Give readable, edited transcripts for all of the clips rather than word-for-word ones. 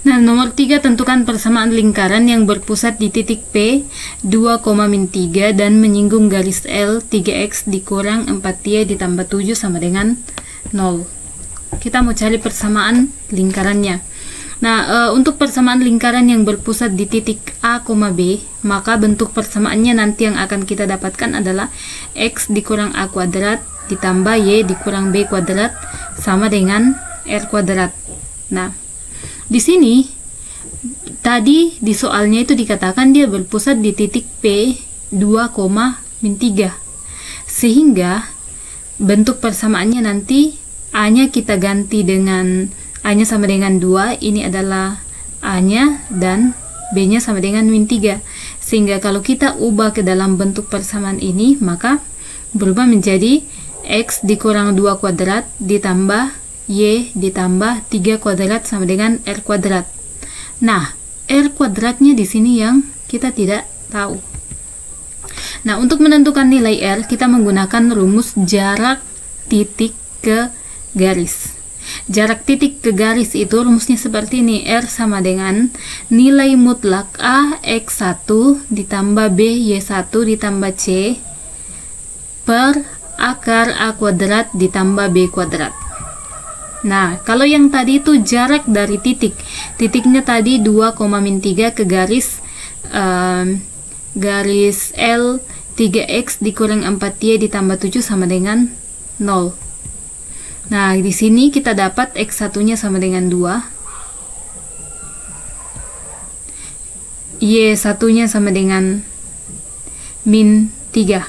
Nah, nomor 3, tentukan persamaan lingkaran yang berpusat di titik P 2,-3 dan menyinggung garis L 3x dikurang 4y ditambah 7 sama dengan 0. Kita mau cari persamaan lingkarannya. Nah, untuk persamaan lingkaran yang berpusat di titik A, B, maka bentuk persamaannya nanti yang akan kita dapatkan adalah x dikurang a kuadrat ditambah y dikurang b kuadrat sama dengan r kuadrat. Nah, di sini tadi di soalnya itu dikatakan dia berpusat di titik P 2,-3, sehingga bentuk persamaannya nanti A-nya kita ganti dengan A-nya sama dengan 2, ini adalah A-nya, dan B-nya sama dengan -3. Sehingga kalau kita ubah ke dalam bentuk persamaan ini, maka berubah menjadi X dikurang 2 kuadrat ditambah Y ditambah 3 kuadrat sama dengan R kuadrat. Nah, R kuadratnya di sini yang kita tidak tahu. Nah, untuk menentukan nilai R, kita menggunakan rumus jarak titik ke garis. Jarak titik ke garis itu rumusnya seperti ini. R sama dengan nilai mutlak A X1 ditambah B Y1 ditambah C per akar A kuadrat ditambah B kuadrat. Nah, kalau yang tadi itu jarak dari titiknya tadi 2,-3 ke garis garis L 3x dikurang 4y ditambah 7 sama dengan 0. Nah, di sini kita dapat x1-nya sama dengan 2, y1-nya sama dengan -3,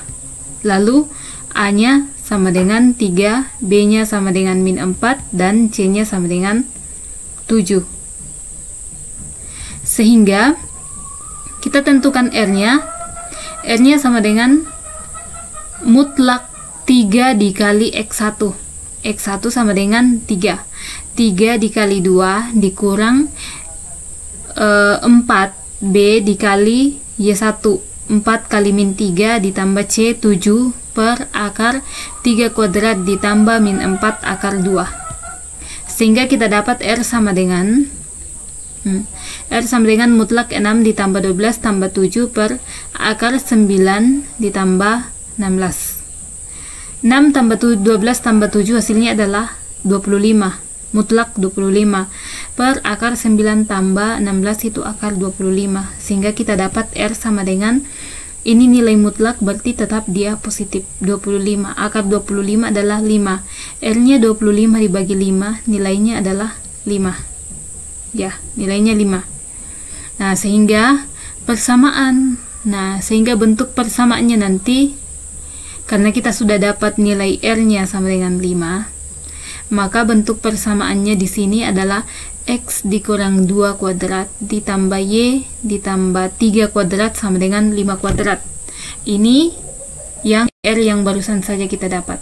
lalu A-nya sama dengan 3, B-nya sama dengan -4, dan C-nya sama dengan 7. Sehingga kita tentukan R-nya. R-nya sama dengan mutlak 3 dikali X1. X1 sama dengan 3. 3 dikali 2 dikurang 4 B dikali Y1. 4 kali -3 ditambah C 7 per akar 3 kuadrat ditambah -4 akar 2. Sehingga kita dapat R sama dengan mutlak 6 ditambah 12 tambah 7 per akar 9 ditambah 16. 6 tambah 12 tambah 7 hasilnya adalah 25. Mutlak 25 per akar 9 tambah 16 itu akar 25. Sehingga kita dapat R sama dengan ini nilai mutlak, berarti tetap dia positif 25. Akar 25 adalah 5. R-nya 25 dibagi 5, nilainya adalah 5. Ya, nilainya 5. Nah, sehingga bentuk persamaannya nanti, karena kita sudah dapat nilai R-nya sama dengan 5, maka bentuk persamaannya di sini adalah X dikurang 2 kuadrat ditambah Y ditambah 3 kuadrat sama dengan 5 kuadrat. Ini yang R yang barusan saja kita dapat.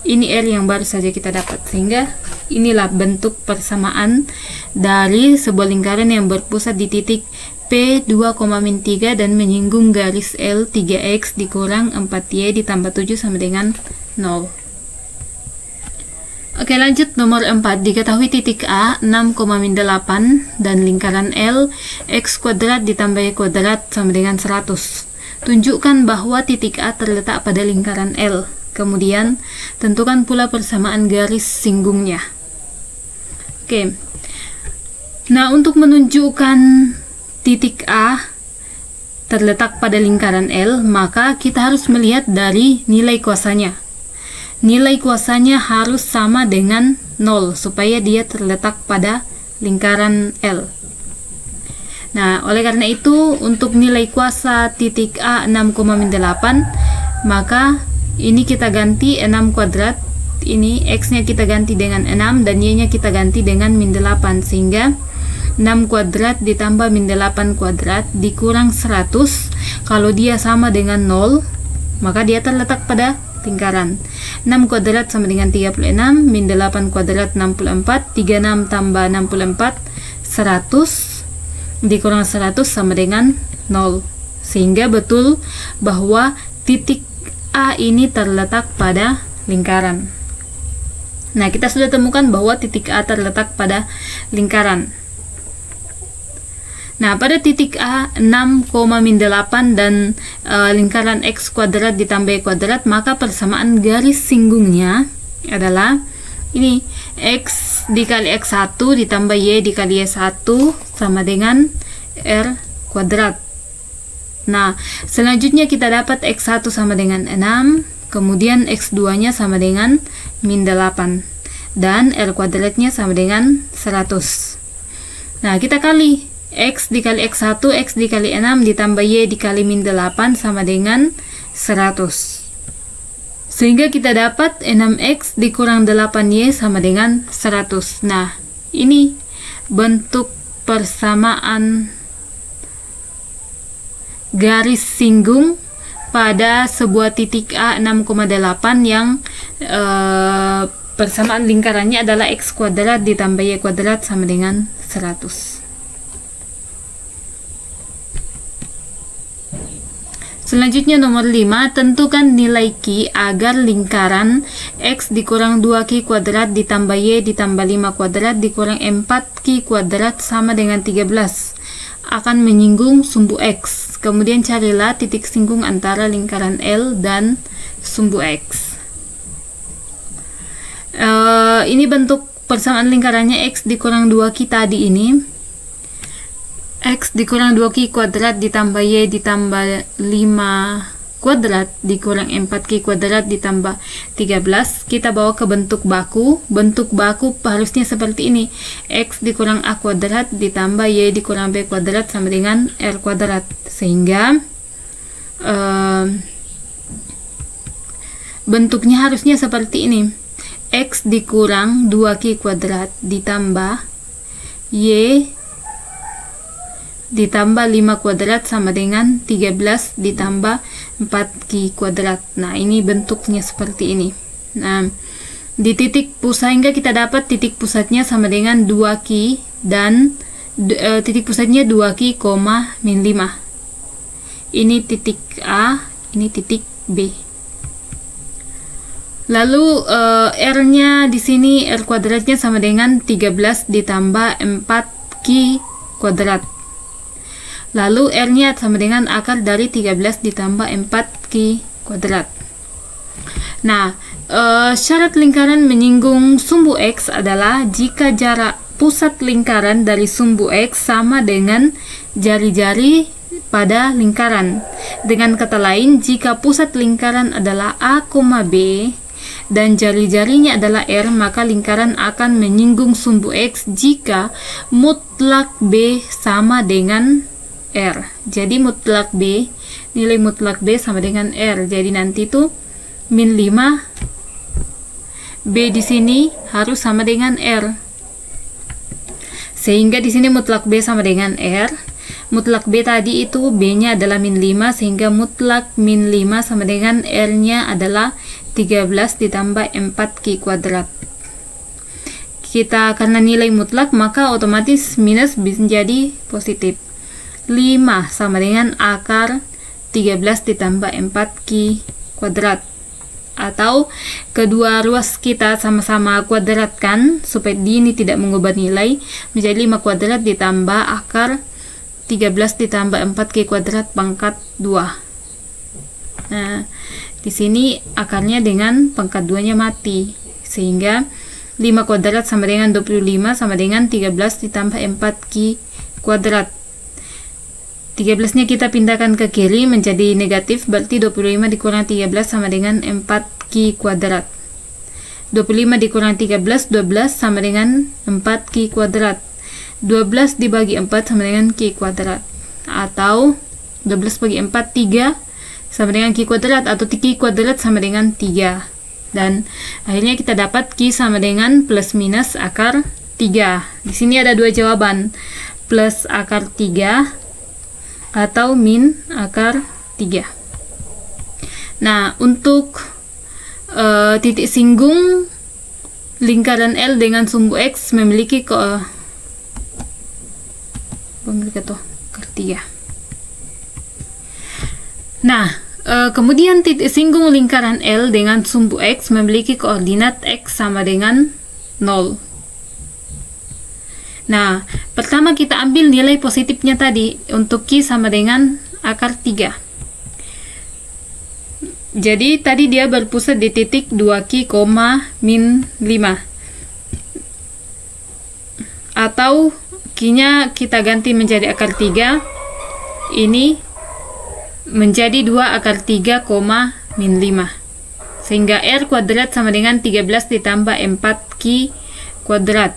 Ini R yang baru saja kita dapat. Sehingga inilah bentuk persamaan dari sebuah lingkaran yang berpusat di titik P 2,-3 dan menyinggung garis L 3x dikurang 4y ditambah 7 sama dengan 0. Oke, lanjut nomor 4. Diketahui titik A 6,-8 dan lingkaran L x kuadrat ditambah y kuadrat sama dengan 100. Tunjukkan bahwa titik A terletak pada lingkaran L. Kemudian tentukan pula persamaan garis singgungnya. Oke. Nah, untuk menunjukkan titik A terletak pada lingkaran L, maka kita harus melihat dari nilai kuasanya. Nilai kuasanya harus sama dengan 0 supaya dia terletak pada lingkaran L. Nah, oleh karena itu untuk nilai kuasa titik A 6,-8, maka ini kita ganti 6 kuadrat, ini X-nya kita ganti dengan 6 dan Y-nya kita ganti dengan -8, sehingga 6 kuadrat ditambah -8 kuadrat dikurang 100. Kalau dia sama dengan 0, maka dia terletak pada lingkaran. 6 kuadrat sama dengan 36, -8 kuadrat 64, 36 tambah 64, 100 dikurang 100 sama dengan 0. Sehingga betul bahwa titik A ini terletak pada lingkaran. Nah, kita sudah temukan bahwa titik A terletak pada lingkaran. Nah, pada titik A 6,-8 dan lingkaran X kuadrat ditambah Y kuadrat, maka persamaan garis singgungnya adalah ini, X dikali X1 ditambah Y dikali Y1 sama dengan R kuadrat. Nah, selanjutnya kita dapat X1 sama dengan 6, kemudian X2 nya sama dengan -8, dan R kuadratnya sama dengan 100. Nah, kita kali X dikali X1, X dikali 6 ditambah Y dikali -8 sama dengan 100. Sehingga kita dapat 6X dikurang 8Y sama dengan 100. Nah, ini bentuk persamaan garis singgung pada sebuah titik A 6,8 yang persamaan lingkarannya adalah X kuadrat ditambah Y kuadrat sama dengan 100. Selanjutnya nomor 5, tentukan nilai Q agar lingkaran X dikurang 2Q kuadrat ditambah Y ditambah 5 kuadrat dikurang 4Q kuadrat sama dengan 13 akan menyinggung sumbu X. Kemudian carilah titik singgung antara lingkaran L dan sumbu X. Ini bentuk persamaan lingkarannya X dikurang 2Q tadi ini. X dikurang 2Q kuadrat ditambah Y ditambah 5 kuadrat dikurang 4Q kuadrat ditambah 13. Kita bawa ke bentuk baku. Bentuk baku harusnya seperti ini. X dikurang A kuadrat ditambah Y dikurang B kuadrat sama dengan R kuadrat. Sehingga bentuknya harusnya seperti ini. X dikurang 2Q kuadrat ditambah Y ditambah 5 kuadrat sama dengan 13 ditambah 4Q kuadrat. Nah, ini bentuknya seperti ini. Nah, di titik pusat, sehingga kita dapat titik pusatnya sama dengan 2Q dan titik pusatnya 2Q, -5. Ini titik A, ini titik B. Lalu R-nya di sini R kuadratnya sama dengan 13 ditambah 4Q kuadrat. Lalu R-nya sama dengan akar dari 13 ditambah 4Q kuadrat. Nah, syarat lingkaran menyinggung sumbu X adalah jika jarak pusat lingkaran dari sumbu X sama dengan jari-jari pada lingkaran. Dengan kata lain, jika pusat lingkaran adalah A, B dan jari-jarinya adalah R, maka lingkaran akan menyinggung sumbu X jika mutlak B sama dengan R. Jadi mutlak B, nilai mutlak B sama dengan R. Jadi nanti itu -5 B di sini harus sama dengan R. Sehingga di sini mutlak B sama dengan R. Mutlak B tadi itu B-nya adalah -5, sehingga mutlak -5 sama dengan R-nya adalah 13 ditambah 4Q kuadrat. Karena nilai mutlak, maka otomatis minus bisa menjadi positif. 5 sama dengan akar 13 ditambah 4Q kuadrat. Atau kedua ruas kita sama-sama kuadratkan supaya ini tidak mengubah nilai, menjadi 5 kuadrat ditambah akar 13 ditambah 4Q kuadrat pangkat 2. Nah, di sini akarnya dengan pangkat 2-nya mati, sehingga 5 kuadrat sama dengan 25 sama dengan 13 ditambah 4Q kuadrat. 13-nya kita pindahkan ke kiri menjadi negatif, berarti 25 dikurang 13 sama dengan 4Q kuadrat. 25 dikurang 13, 12 sama dengan 4Q kuadrat. 12 dibagi 4 sama dengan Q kuadrat. Atau 12 bagi 4, 3 sama dengan Q kuadrat, atau Q kuadrat sama dengan 3. Dan akhirnya kita dapat Q sama dengan plus minus akar 3. Di sini ada dua jawaban, plus akar 3 atau min akar 3. Nah, untuk titik singgung lingkaran L dengan sumbu X memiliki akar 3. Nah, Kemudian titik singgung lingkaran L dengan sumbu X memiliki koordinat X sama dengan 0. Nah, pertama kita ambil nilai positifnya tadi. Untuk Q sama dengan akar 3. Jadi tadi dia berpusat di titik 2Q, min 5. Atau Q-nya kita ganti menjadi akar 3. Ini menjadi 2 akar 3, min 5. Sehingga R kuadrat sama dengan 13 ditambah 4Q kuadrat.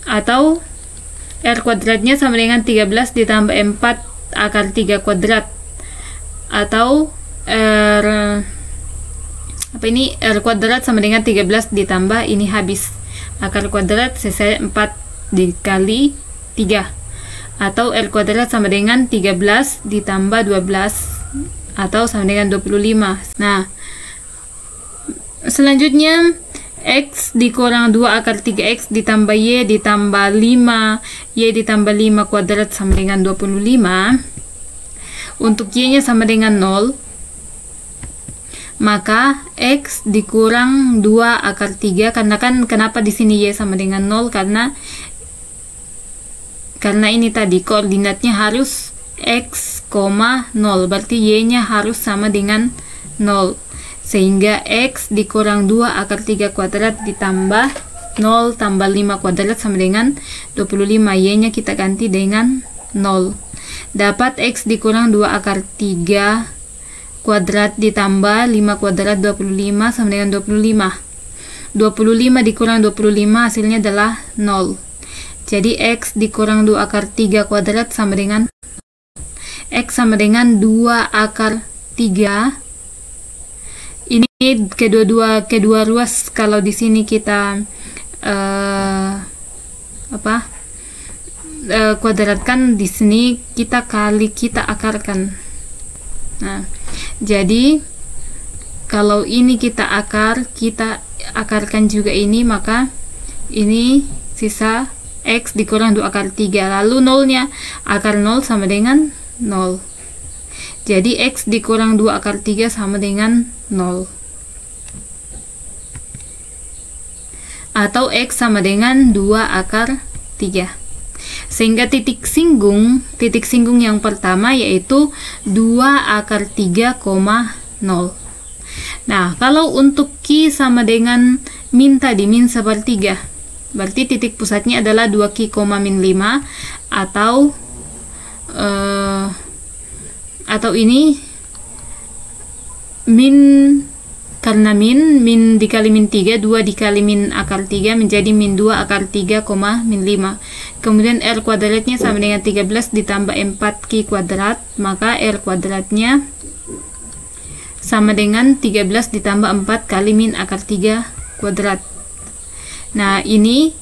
Atau R kuadratnya sama dengan 13 ditambah 4 akar 3 kuadrat. Atau R kuadrat sama dengan 13 ditambah ini habis akar kuadrat selesai 4 dikali 3. Atau R kuadrat sama dengan 13 ditambah 12 atau sama dengan 25. Nah, selanjutnya X dikurang 2 akar 3X ditambah Y ditambah 5, Y ditambah 5 kuadrat sama dengan 25. Untuk Y-nya sama dengan 0, maka X dikurang 2 akar 3, karena kan kenapa di sini Y sama dengan 0? Karena ini tadi koordinatnya harus X, 0, berarti Y-nya harus sama dengan 0. Sehingga X dikurang 2 akar 3 kuadrat ditambah 0 tambah 5 kuadrat sama dengan 25. Y-nya kita ganti dengan 0. Dapat X dikurang 2 akar 3 kuadrat ditambah 5 kuadrat 25 sama dengan 25. 25 dikurang 25 hasilnya adalah 0. Jadi X dikurang 2 akar 3 kuadrat sama dengan X sama dengan 2 akar 3. Ini kedua ruas. Kalau di sini kita kuadratkan, di sini kita akarkan. Nah, jadi kalau ini kita akarkan juga ini, maka ini sisa X dikurang 2 akar 3. Lalu nolnya, akar 0 sama dengan 0. Jadi X dikurang 2 akar 3 sama dengan 0. Atau X sama dengan 2 akar 3. Sehingga titik singgung yang pertama yaitu 2 akar 3, 0. Nah, kalau untuk Q sama dengan min tadi, min sepertiga, berarti titik pusatnya adalah 2Q, min 5. Atau ini min, karena min dikali min 3, 2 dikali min akar 3 menjadi min 2 akar 3, min 5. Kemudian R kuadratnya sama dengan 13 ditambah 4Q kuadrat, maka R kuadratnya sama dengan 13 ditambah 4 kali min akar 3 kuadrat. Nah, ini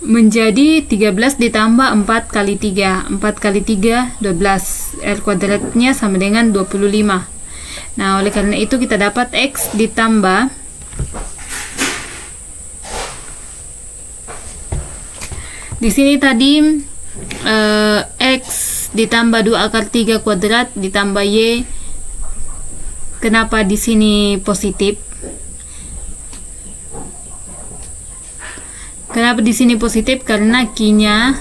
menjadi 13 ditambah 4 kali 3. 4 kali 3, 12. R kuadratnya sama dengan 25. Nah, oleh karena itu kita dapat X ditambah di sini tadi X ditambah 2 akar 3 kuadrat ditambah Y. Kenapa di sini positif? Kenapa di sini positif? Karena Q-nya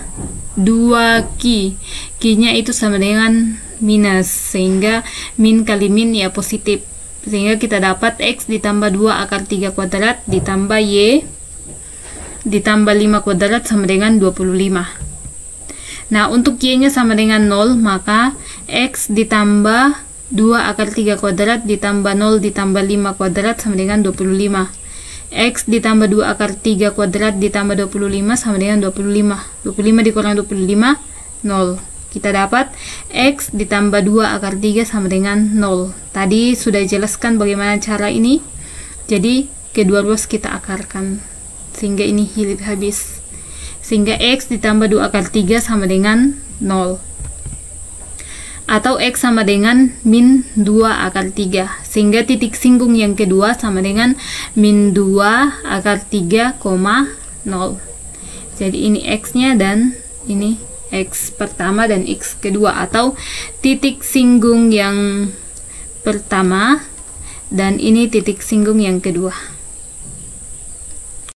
2Q. Q-nya itu sama dengan minus, sehingga min kali min ya positif. Sehingga kita dapat X ditambah 2 akar 3 kuadrat ditambah Y ditambah 5 kuadrat sama dengan 25. Nah, untuk Y-nya sama dengan 0, maka X ditambah 2 akar 3 kuadrat ditambah 0 ditambah 5 kuadrat sama dengan 25. X ditambah 2 akar 3 kuadrat ditambah 25 sama dengan 25. 25 dikurang 25, 0. Kita dapat X ditambah 2 akar 3 sama dengan 0. Tadi sudah jelaskan bagaimana cara ini. Jadi kedua ruas kita akarkan sehingga ini hilang habis. Sehingga X ditambah 2 akar 3 sama dengan 0. Atau X sama dengan min 2 akar 3. Sehingga titik singgung yang kedua sama dengan min 2 akar 3, 0. Jadi ini X-nya dan ini X pertama dan X kedua, atau titik singgung yang pertama dan ini titik singgung yang kedua.